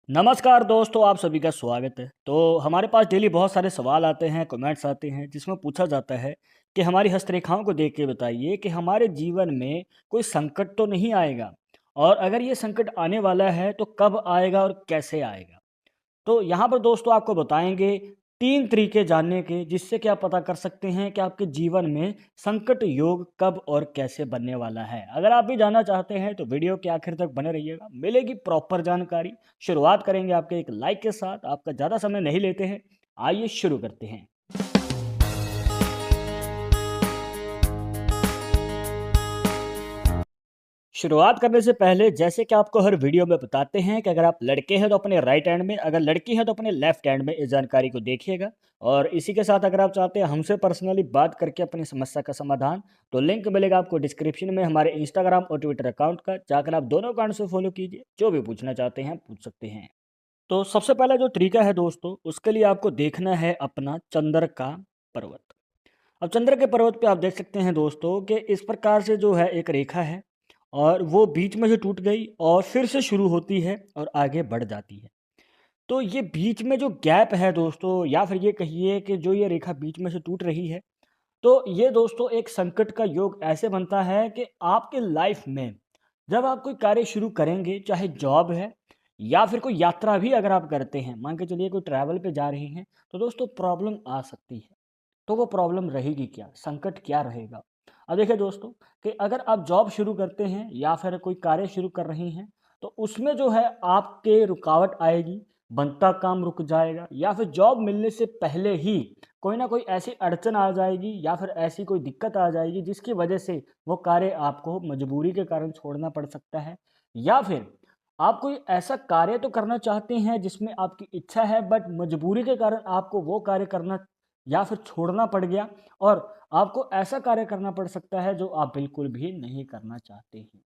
नमस्कार दोस्तों, आप सभी का स्वागत है। तो हमारे पास डेली बहुत सारे सवाल आते हैं, कमेंट्स आते हैं जिसमें पूछा जाता है कि हमारी हस्तरेखाओं को देख के बताइए कि हमारे जीवन में कोई संकट तो नहीं आएगा, और अगर ये संकट आने वाला है तो कब आएगा और कैसे आएगा। तो यहाँ पर दोस्तों आपको बताएँगे 3 तरीके जानने के, जिससे कि आप पता कर सकते हैं कि आपके जीवन में संकट योग कब और कैसे बनने वाला है। अगर आप भी जानना चाहते हैं तो वीडियो के आखिर तक बने रहिएगा, मिलेगी प्रॉपर जानकारी। शुरुआत करेंगे आपके एक लाइक के साथ, आपका ज़्यादा समय नहीं लेते हैं, आइए शुरू करते हैं। शुरुआत करने से पहले जैसे कि आपको हर वीडियो में बताते हैं कि अगर आप लड़के हैं तो अपने राइट हैंड में, अगर लड़की है तो अपने लेफ्ट हैंड में इस जानकारी को देखिएगा। और इसी के साथ अगर आप चाहते हैं हमसे पर्सनली बात करके अपनी समस्या का समाधान, तो लिंक मिलेगा आपको डिस्क्रिप्शन में हमारे इंस्टाग्राम और ट्विटर अकाउंट का, जाकर आप दोनों अकाउंट से फॉलो कीजिए। जो भी पूछना चाहते हैं पूछ सकते हैं। तो सबसे पहला जो तरीका है दोस्तों, उसके लिए आपको देखना है अपना चंद्र का पर्वत। अब चंद्र के पर्वत पे आप देख सकते हैं दोस्तों कि इस प्रकार से जो है एक रेखा है, और वो बीच में से टूट गई और फिर से शुरू होती है और आगे बढ़ जाती है। तो ये बीच में जो गैप है दोस्तों, या फिर ये कहिए कि जो ये रेखा बीच में से टूट रही है, तो ये दोस्तों एक संकट का योग ऐसे बनता है कि आपके लाइफ में जब आप कोई कार्य शुरू करेंगे, चाहे जॉब है या फिर कोई यात्रा भी अगर आप करते हैं, मान के चलिए कोई ट्रैवल पे जा रहे हैं, तो दोस्तों प्रॉब्लम आ सकती है। तो वो प्रॉब्लम रहेगी क्या? संकट क्या रहेगा? अब देखिए दोस्तों कि अगर आप जॉब शुरू करते हैं या फिर कोई कार्य शुरू कर रही हैं, तो उसमें जो है आपके रुकावट आएगी, बनता काम रुक जाएगा, या फिर जॉब मिलने से पहले ही कोई ना कोई ऐसी अड़चन आ जाएगी या फिर ऐसी कोई दिक्कत आ जाएगी जिसकी वजह से वो कार्य आपको मजबूरी के कारण छोड़ना पड़ सकता है। या फिर आप कोई ऐसा कार्य तो करना चाहते हैं जिसमें आपकी इच्छा है, बट मजबूरी के कारण आपको वो कार्य करना या फिर छोड़ना पड़ गया, और आपको ऐसा कार्य करना पड़ सकता है जो आप बिल्कुल भी नहीं करना चाहते हैं।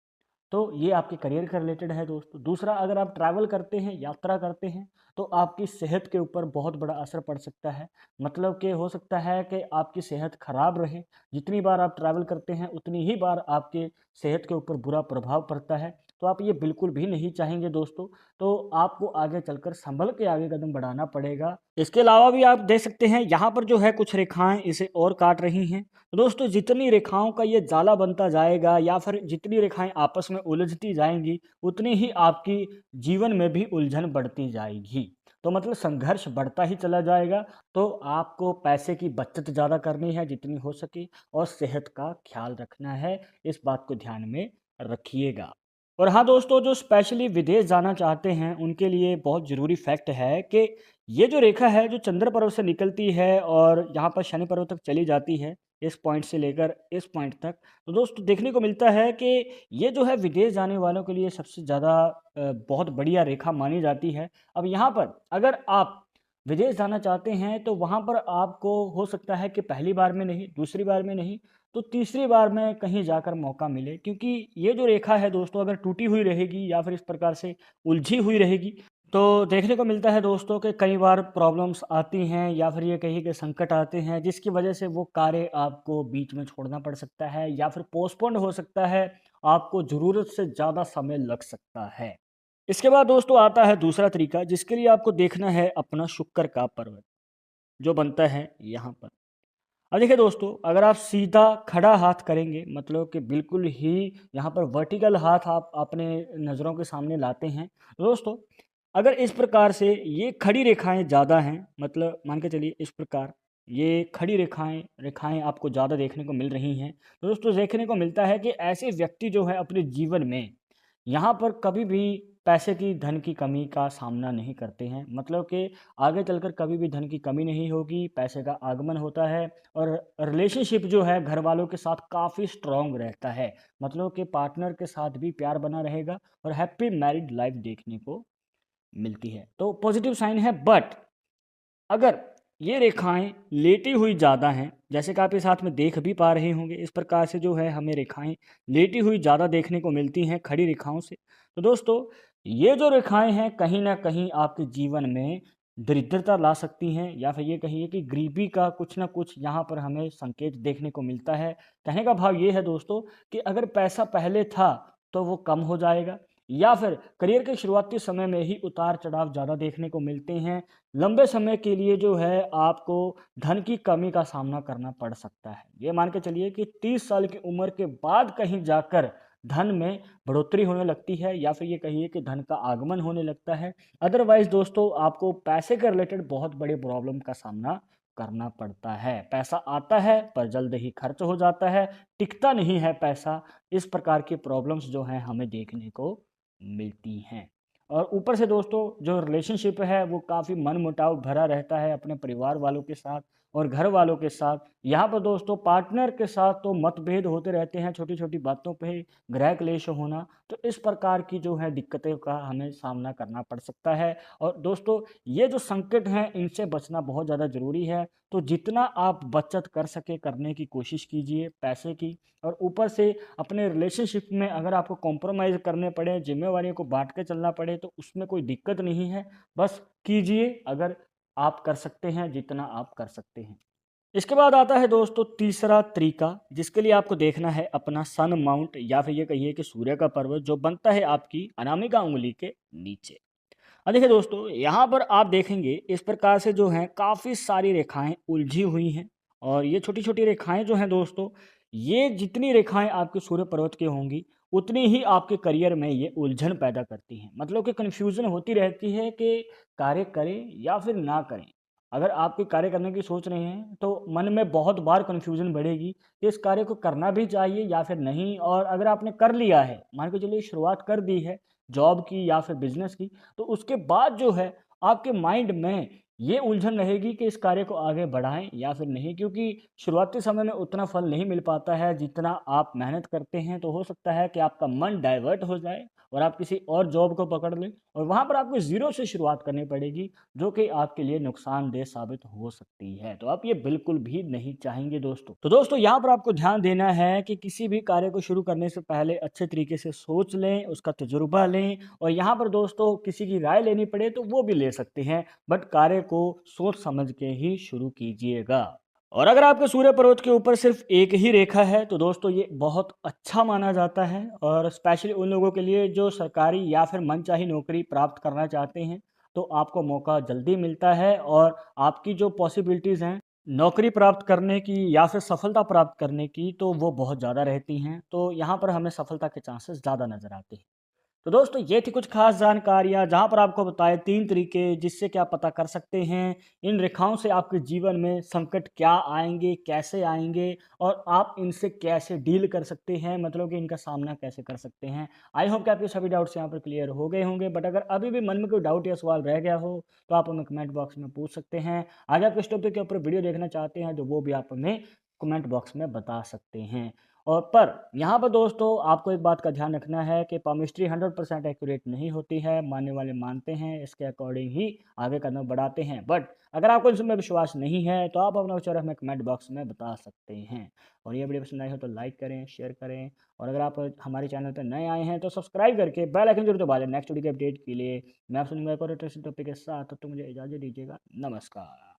तो ये आपके करियर के रिलेटेड है दोस्तों। दूसरा, अगर आप ट्रैवल करते हैं, यात्रा करते हैं, तो आपकी सेहत के ऊपर बहुत बड़ा असर पड़ सकता है। मतलब कि हो सकता है कि आपकी सेहत खराब रहे। जितनी बार आप ट्रैवल करते हैं उतनी ही बार आपके सेहत के ऊपर बुरा प्रभाव पड़ता है। तो आप ये बिल्कुल भी नहीं चाहेंगे दोस्तों। तो आपको आगे चलकर संभल के आगे कदम बढ़ाना पड़ेगा। इसके अलावा भी आप देख सकते हैं यहाँ पर जो है कुछ रेखाएं इसे और काट रही हैं। तो दोस्तों जितनी रेखाओं का ये जाला बनता जाएगा या फिर जितनी रेखाएं आपस में उलझती जाएंगी, उतनी ही आपकी जीवन में भी उलझन बढ़ती जाएगी। तो मतलब संघर्ष बढ़ता ही चला जाएगा। तो आपको पैसे की बचत ज़्यादा करनी है जितनी हो सके, और सेहत का ख्याल रखना है। इस बात को ध्यान में रखिएगा। और हाँ दोस्तों, जो स्पेशली विदेश जाना चाहते हैं उनके लिए बहुत ज़रूरी फैक्ट है कि ये जो रेखा है जो चंद्र पर्वत से निकलती है और यहाँ पर शनि पर्वत तक चली जाती है, इस पॉइंट से लेकर इस पॉइंट तक, तो दोस्तों देखने को मिलता है कि ये जो है विदेश जाने वालों के लिए सबसे ज़्यादा बहुत बढ़िया रेखा मानी जाती है। अब यहाँ पर अगर आप विदेश जाना चाहते हैं तो वहाँ पर आपको हो सकता है कि पहली बार में नहीं, दूसरी बार में नहीं, तो तीसरी बार में कहीं जाकर मौका मिले, क्योंकि ये जो रेखा है दोस्तों अगर टूटी हुई रहेगी या फिर इस प्रकार से उलझी हुई रहेगी, तो देखने को मिलता है दोस्तों कि कई बार प्रॉब्लम्स आती हैं या फिर ये कहिए कि संकट आते हैं, जिसकी वजह से वो कार्य आपको बीच में छोड़ना पड़ सकता है या फिर पोस्टपोन्ड हो सकता है। आपको ज़रूरत से ज़्यादा समय लग सकता है। इसके बाद दोस्तों आता है दूसरा तरीका, जिसके लिए आपको देखना है अपना शुक्र का पर्वत जो बनता है यहाँ पर। अब देखिए दोस्तों, अगर आप सीधा खड़ा हाथ करेंगे, मतलब कि बिल्कुल ही यहाँ पर वर्टिकल हाथ आप अपने नज़रों के सामने लाते हैं, तो दोस्तों अगर इस प्रकार से ये खड़ी रेखाएं ज़्यादा हैं, मतलब मान के चलिए इस प्रकार ये खड़ी रेखाएं रेखाएं आपको ज़्यादा देखने को मिल रही हैं, तो दोस्तों देखने को मिलता है कि ऐसे व्यक्ति जो है अपने जीवन में यहाँ पर कभी भी पैसे की, धन की कमी का सामना नहीं करते हैं। मतलब कि आगे चलकर कभी भी धन की कमी नहीं होगी, पैसे का आगमन होता है, और रिलेशनशिप जो है घर वालों के साथ काफ़ी स्ट्रॉन्ग रहता है। मतलब कि पार्टनर के साथ भी प्यार बना रहेगा और हैप्पी मैरिड लाइफ देखने को मिलती है। तो पॉजिटिव साइन है। बट अगर ये रेखाएं लेटी हुई ज़्यादा हैं, जैसे कि आप इस हाथ में देख भी पा रहे होंगे, इस प्रकार से जो है हमें रेखाएं लेटी हुई ज़्यादा देखने को मिलती हैं खड़ी रेखाओं से, तो दोस्तों ये जो रेखाएं हैं कहीं ना कहीं आपके जीवन में दरिद्रता ला सकती हैं, या फिर ये कहिए कि गरीबी का कुछ ना कुछ यहाँ पर हमें संकेत देखने को मिलता है। कहने का भाव ये है दोस्तों कि अगर पैसा पहले था तो वो कम हो जाएगा, या फिर करियर के शुरुआती समय में ही उतार-चढ़ाव ज़्यादा देखने को मिलते हैं। लंबे समय के लिए जो है आपको धन की कमी का सामना करना पड़ सकता है। ये मान के चलिए कि 30 साल की उम्र के बाद कहीं जाकर धन में बढ़ोतरी होने लगती है या फिर ये कहिए कि धन का आगमन होने लगता है। अदरवाइज़ दोस्तों आपको पैसे के रिलेटेड बहुत बड़ी प्रॉब्लम का सामना करना पड़ता है। पैसा आता है पर जल्द ही खर्च हो जाता है, टिकता नहीं है पैसा। इस प्रकार की प्रॉब्लम्स जो हैं हमें देखने को मिलती हैं। और ऊपर से दोस्तों जो रिलेशनशिप है वो काफ़ी मनमुटाव भरा रहता है अपने परिवार वालों के साथ और घर वालों के साथ। यहाँ पर दोस्तों पार्टनर के साथ तो मतभेद होते रहते हैं छोटी-छोटी बातों पे, गृह क्लेश होना। तो इस प्रकार की जो है दिक्कतें का हमें सामना करना पड़ सकता है। और दोस्तों ये जो संकट हैं इनसे बचना बहुत ज़्यादा ज़रूरी है। तो जितना आप बचत कर सकें करने की कोशिश कीजिए पैसे की। और ऊपर से अपने रिलेशनशिप में अगर आपको कॉम्प्रोमाइज़ करने पड़े, ज़िम्मेवारियों को बाँट के चलना पड़े तो उसमें कोई दिक्कत नहीं है। बस कीजिए अगर आप कर सकते हैं जितना आप कर सकते हैं। इसके बाद आता है दोस्तों तीसरा तरीका जिसके लिए आपको देखना है अपना सन माउंट या फिर ये कहिए कि सूर्य का पर्वत जो बनता है आपकी अनामिका उँगली के नीचे। देखिए दोस्तों यहाँ पर आप देखेंगे इस प्रकार से जो हैं काफ़ी सारी रेखाएँ उलझी हुई हैं और ये छोटी-छोटी रेखाएँ जो हैं दोस्तों, ये जितनी रेखाएँ आपके सूर्य पर्वत की होंगी, उतनी ही आपके करियर में ये उलझन पैदा करती हैं। मतलब कि कन्फ्यूज़न होती रहती है कि कार्य करें या फिर ना करें। अगर आप कोई कार्य करने की सोच रहे हैं, तो मन में बहुत बार कन्फ्यूज़न बढ़ेगी कि इस कार्य को करना भी चाहिए या फिर नहीं और अगर आपने कर लिया है, मान के चलिए शुरुआत कर दी है जॉब की या फिर बिज़नेस की, तो उसके बाद जो है आपके माइंड में ये उलझन रहेगी कि इस कार्य को आगे बढ़ाएँ या फिर नहीं क्योंकि शुरुआती समय में उतना फल नहीं मिल पाता है जितना आप मेहनत करते हैं। तो हो सकता है कि आपका मन डाइवर्ट हो जाए और आप किसी और जॉब को पकड़ लें और वहाँ पर आपको ज़ीरो से शुरुआत करनी पड़ेगी, जो कि आपके लिए नुकसानदेह साबित हो सकती है। तो आप ये बिल्कुल भी नहीं चाहेंगे दोस्तों। तो दोस्तों यहाँ पर आपको ध्यान देना है कि किसी भी कार्य को शुरू करने से पहले अच्छे तरीके से सोच लें, उसका तजुर्बा लें और यहाँ पर दोस्तों किसी की राय लेनी पड़े तो वो भी ले सकते हैं, बट कार्य को सोच समझ के ही शुरू कीजिएगा। और अगर आपके सूर्य पर्वत के ऊपर सिर्फ एक ही रेखा है तो दोस्तों ये बहुत अच्छा माना जाता है और स्पेशली उन लोगों के लिए जो सरकारी या फिर मनचाही नौकरी प्राप्त करना चाहते हैं, तो आपको मौका जल्दी मिलता है और आपकी जो पॉसिबिलिटीज़ हैं नौकरी प्राप्त करने की या फिर सफलता प्राप्त करने की तो वो बहुत ज़्यादा रहती हैं। तो यहाँ पर हमें सफलता के चांसेस ज़्यादा नज़र आते हैं। तो दोस्तों ये थी कुछ खास जानकारियाँ जहाँ पर आपको बताए 3 तरीके जिससे कि आप पता कर सकते हैं इन रेखाओं से आपके जीवन में संकट क्या आएँगे, कैसे आएँगे और आप इनसे कैसे डील कर सकते हैं, मतलब कि इनका सामना कैसे कर सकते हैं। आई होप कि आपके सभी डाउट्स यहाँ पर क्लियर हो गए होंगे, बट अगर अभी भी मन में कोई डाउट या सवाल रह गया हो तो आप हमें कमेंट बॉक्स में पूछ सकते हैं। अगर आप इस टॉपिक के ऊपर वीडियो देखना चाहते हैं तो वो भी आप हमें कमेंट बॉक्स में बता सकते हैं। और पर यहाँ पर दोस्तों आपको एक बात का ध्यान रखना है कि पामिस्ट्री 100% एक्यूरेट नहीं होती है, मानने वाले मानते हैं, इसके अकॉर्डिंग ही आगे कदम बढ़ाते हैं। बट अगर आपको इसमें विश्वास नहीं है तो आप अपना विचार हमें कमेंट बॉक्स में बता सकते हैं। और ये वीडियो पसंद आई हो तो लाइक करें, शेयर करें और अगर आप हमारे चैनल पर नए आए हैं तो सब्सक्राइब करके बेल आइकन जरूर दबा लें नेक्स्ट वीडियो के अपडेट के लिए। मैं आप सुनूंगा एक और इंटरेस्टिंग टॉपिक के साथ, तब तो मुझे इजाज़त दीजिएगा। नमस्कार।